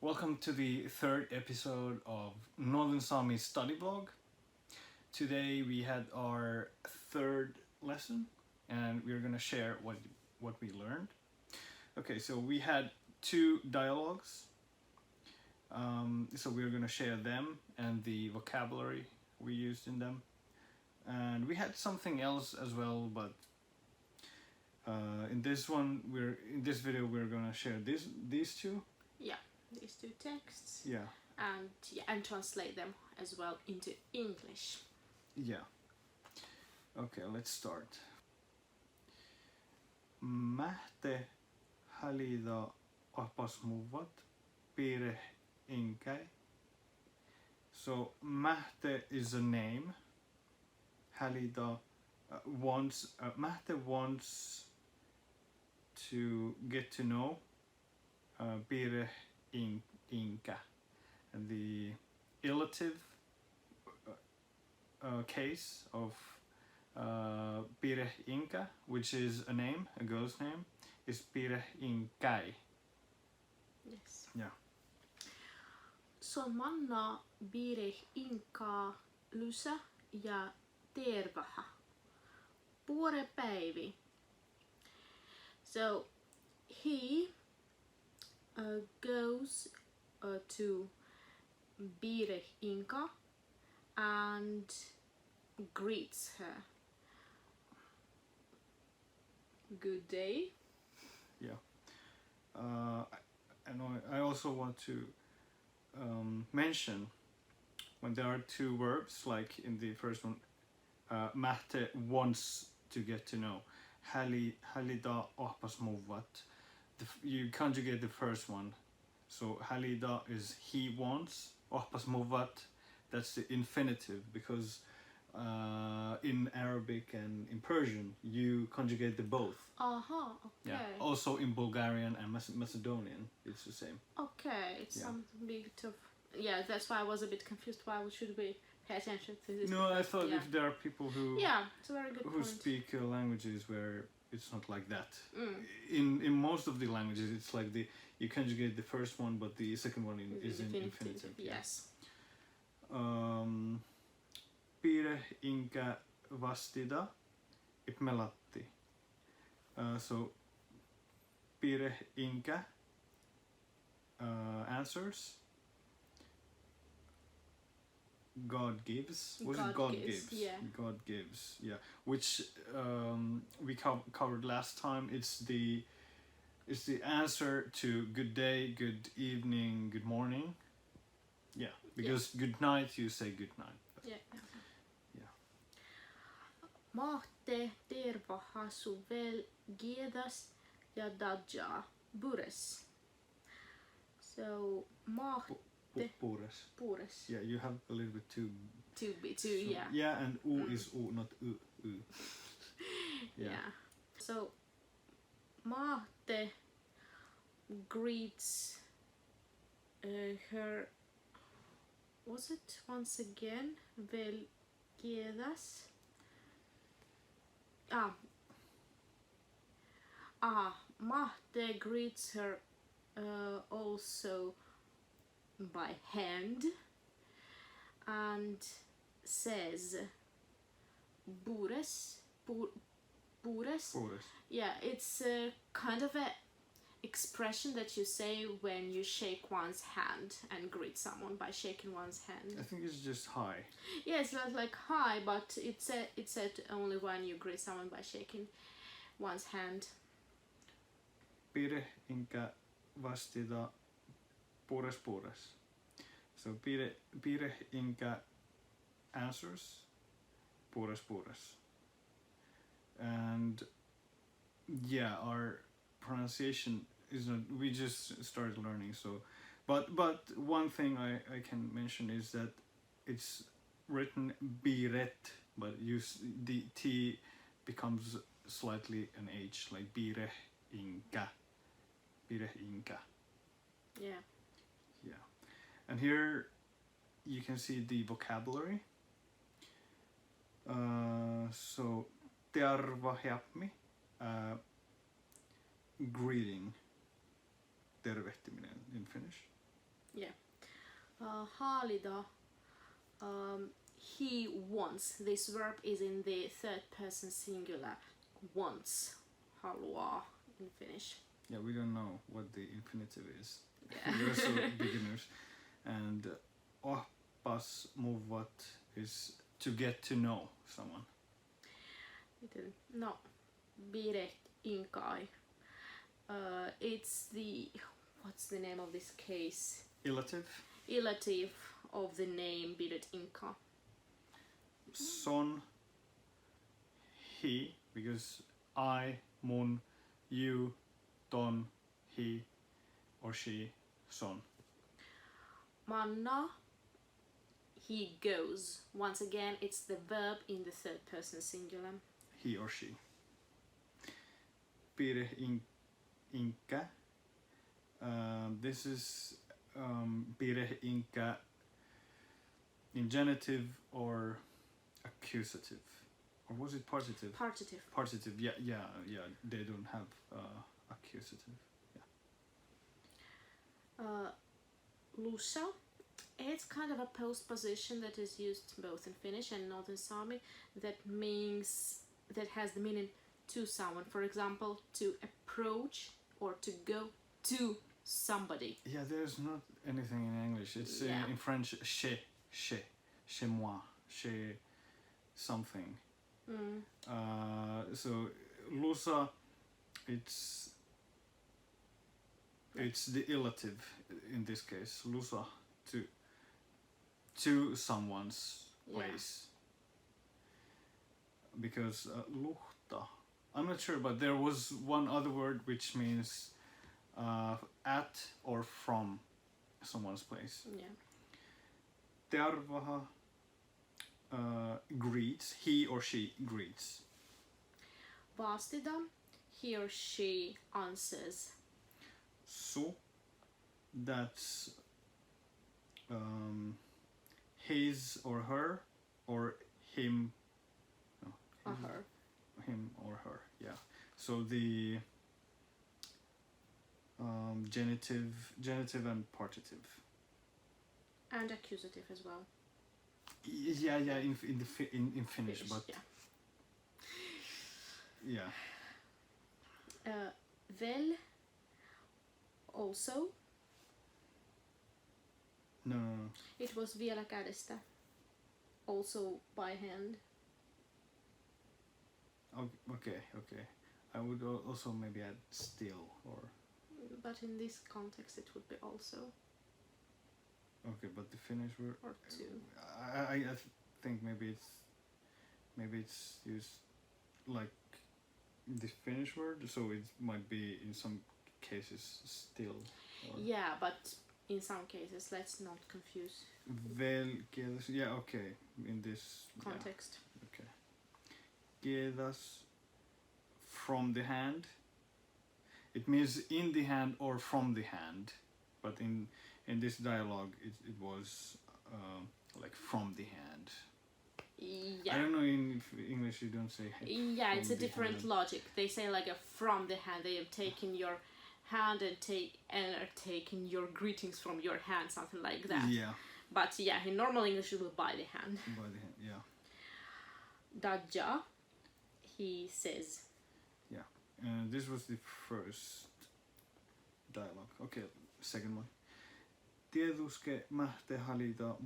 Welcome to the third episode of Northern Sami study blog. Today we had our third lesson and we're going to share what we learned. Okay, so we had two dialogues. So we're going to share them and the vocabulary we used in them. And we had something else as well, but in this video we're going to share these two. Yeah, these two texts. Yeah. And translate them as well into English. Yeah. Okay, let's start. Mähte halida apas muvat pire inkai. So Mähte is a name. Halida Mähte wants to get to know pire inka, and the illative case of pire inka, which is a name, a girl's name, is pire inkai. Yes. Yeah. So manna bire inka lusa ja tervaha. Puore päivi. So he goes to Bire Inka and greets her. Good day. Yeah. I also want to mention when there are two verbs, like in the first one, Mähte wants to get to know. Halida apas muvat. You conjugate the first one. So halida is he wants. Apas muvat, that's the infinitive, because in Arabic and in Persian you conjugate the both. Okay. Yeah. Also in Bulgarian and Macedonian it's the same. Okay, it's some bit of... Yeah, that's why I was a bit confused. Why should we pay attention to this? No, I thought if there are people who it's a very good who point. speak languages where it's not like that. Mm. In most of the languages it's like you conjugate the first one but the second one is in infinitive. Yes. Pire inka vastida ipmelatti. So pire inka answers. God gives. Was it God gives? Yeah. God gives. Yeah. Which we covered last time. It's the answer to good day, good evening, good morning. Yeah. Because good night you say good night. Yeah. Yeah. Mahte tervaha suvel gedas ja dadja bures. So mahte Pures. pures. Yeah, you have a little bit too. Yeah. Yeah, and is not u. Yeah. So Mahte greets her. Was it once again? Vel gedas. Mahte greets her also by hand and says bures. Yeah, it's a kind of a expression that you say when you shake one's hand and greet someone by shaking one's hand. I think it's just hi. Yeah, it's not like hi, but it's said only when you greet someone by shaking one's hand. Pire inka vastida pures. So pire inka answers pures. And yeah, our pronunciation is not, we just started learning, so but one thing I can mention is that it's written biret, but the T becomes slightly an H, like bire inka. Yeah. And here you can see the vocabulary. So tervahjapmi, greeting, tervehtiminen in Finnish. Haalida, he wants. This verb is in the third person singular. Wants. Haluaa in Finnish. Yeah, we don't know what the infinitive is. Yeah. We're so beginners. And oppas muvat is to get to know someone. No, biret inkai. It's the, what's the name of this case? Illative. Illative of the name biret inka. Son, he, because I, mun, you, ton, he or she, son. Manna, he goes. Once again, it's the verb in the third person singular. He or she. Pire inka. This is pire inka in genitive or accusative. Or was it partitive? Partitive. Partitive, yeah. They don't have accusative. Lusa, it's kind of a postposition that is used both in Finnish and Northern Sami that has the meaning to someone. For example, to approach or to go to somebody. Yeah, there's not anything in English. It's in French, chez moi, chez something. So Lusa, it's the illative in this case. Lusa, to someone's place. Because luhta, I'm not sure, but there was one other word which means at or from someone's place. Yeah. Tervaha greets, he or she greets. Vastida, he or she answers. So that's his or her or him. No, Or her. Him or her, yeah. So the genitive and partitive. And accusative as well. Yeah, in Finnish, but yeah. Väl, also. No. It was vielä kädestä. Also by hand. Okay. I would also maybe add still or. But in this context, it would be also. Okay, but the Finnish word. Or to. I think maybe it's used like the Finnish word, so it might be in some cases still. Or Yeah, but in some cases, let's not confuse yeah, okay. In this context. Yeah, okay. Quedas from the hand. It means in the hand or from the hand, but in this dialogue, it was like from the hand. Yeah. I don't know in English you don't say. Yeah, it's a from the different hand. logic. They say like a from the hand. They have taken your hand and are taking your greetings from your hand, something like that. Yeah. But yeah, in normal English it will by the hand. By the hand, yeah. Daja, he says. Yeah. And this was the first dialogue. Okay, second one. Tieduske mähte halita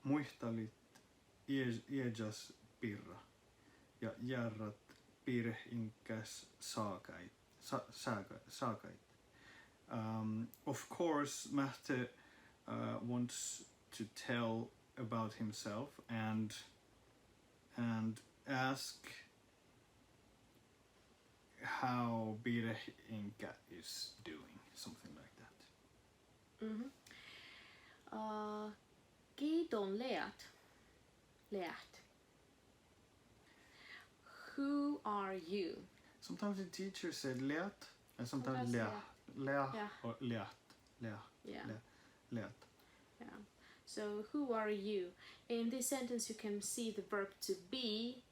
muihtalit iejas pirra ja jarrat pirhinkäs saakait. Of course, Mähte wants to tell about himself and ask how Pirhinkä is doing, something like that. Kiiton Leat. Who are you? Sometimes the teacher said leat and sometimes Sometimes leah Yeah. or leat. Yeah. Leat. Yeah. So who are you? In this sentence you can see the verb to be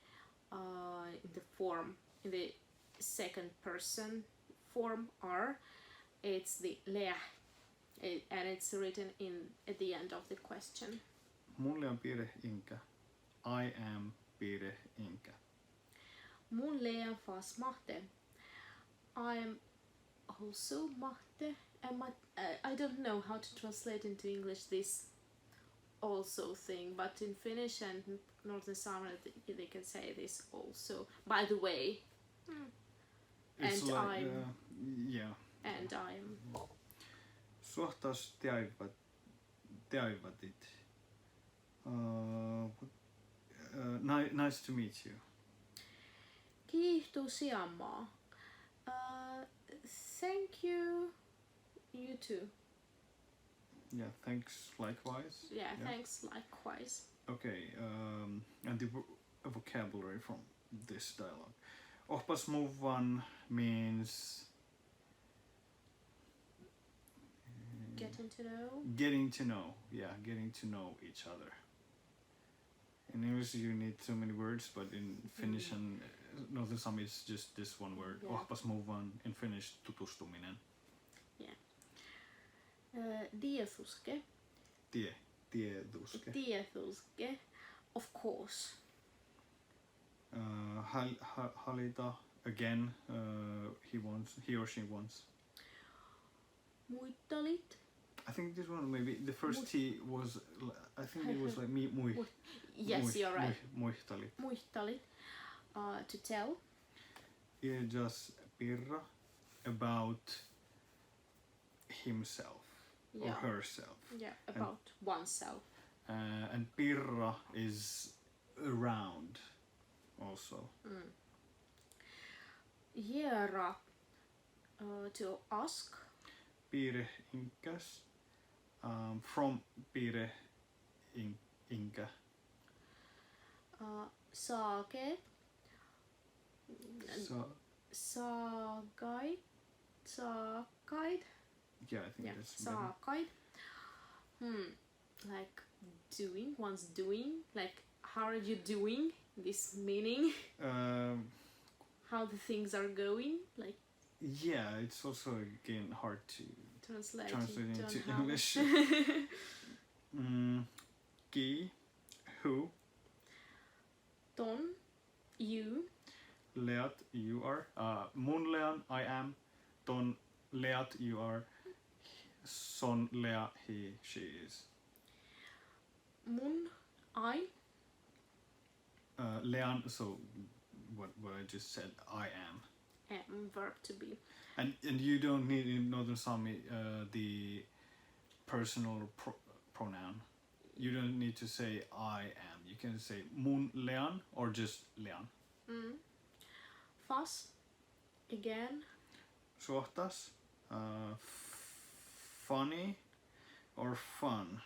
in the second person form are. It's the leah and it's written at the end of the question. Mulle on piirre inkä. I am piirre inkä. Mun lean fast matte. I'm also matte. And I don't know how to translate into English this also thing, but in Finnish and Northern Sami they can say this also. By the way. It's And like, I'm. yeah. And I'm. Suhtas teaivatit. Nice to meet you. Kiitos Siamaa. Thank you. You too. Yeah, thanks likewise. Yeah, thanks likewise. Okay, and the vocabulary from this dialogue. Ohpas move one means Getting to know. getting to know. Yeah, getting to know each other. In English you need so many words, but in Finnish and Northern Sami it's just this one word. Yeah. Ohpas move one. In Finnish tutustuminen. Tietuske. Tietuske. Tietuske. Of course. Halita again. He or she wants. Muittalit. I think this one maybe the first T was. I think it was like mui. Yes, you're right. Muihtali. Muittalit. To tell. Just Pirra about himself or herself. Yeah, about oneself. And Pirra is around also. Hiera. To ask. Piire inkas. From Piire inkä. Saake. Saakaid. Yeah, I think Yeah, that's better. saakaid. Like doing, one's doing. Like how are you doing? This meaning. How the things are going. Like Yeah, it's also again hard to translate into how- English. Ki, who, Ton, you. leat, you are. Mun lean, I am. Ton leat, you are. Son lea, he, she is. Mun, I. Lean, so what I just said, I am. Verb to be. And you don't need in Northern Sami the personal pronoun. You don't need to say I am. You can say mun lean or just lean. Fas. Again. Suhtas, funny or fun.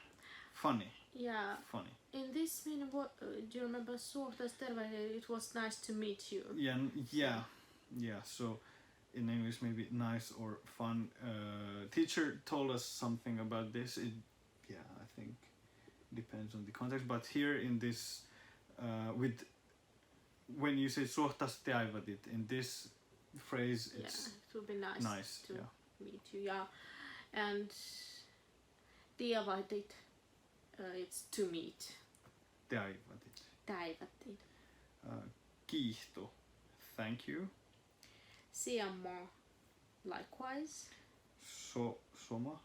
Funny. Yeah. Funny. In this meaning, what do you remember? Suhtas tervehdys. It was nice to meet you. Yeah. So in English, maybe nice or fun. Teacher told us something about this. I think depends on the context. But here in this, when you say suhtas teaivatit, in this phrase, it's it would be nice. nice. To meet you. Yeah, and teavatit. It's to meet. Teaivatit. Taivatit. Kiihto, thank you. Siamaa. Likewise. Soma.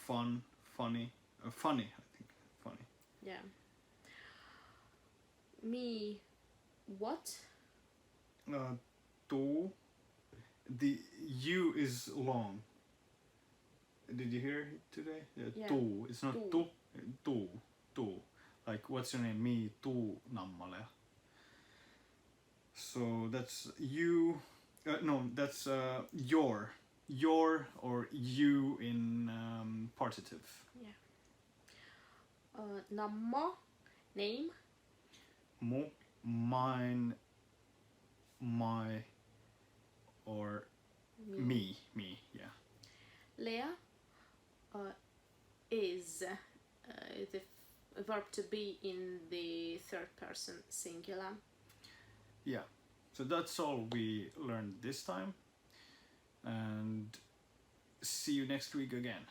Fun, funny, funny. I think funny. Yeah. Me. What? Tu. The U is long. Did you hear it today? Yeah. Tu. It's not Tu. tu. Like, what's your name? Me, tu, nammale. So that's you. No, that's your. Your or you in partitive. Namma. Name. Mu, mine, my, or me, yeah. Lea. Is the verb to be in the third person singular. Yeah, so that's all we learned this time. And see you next week again.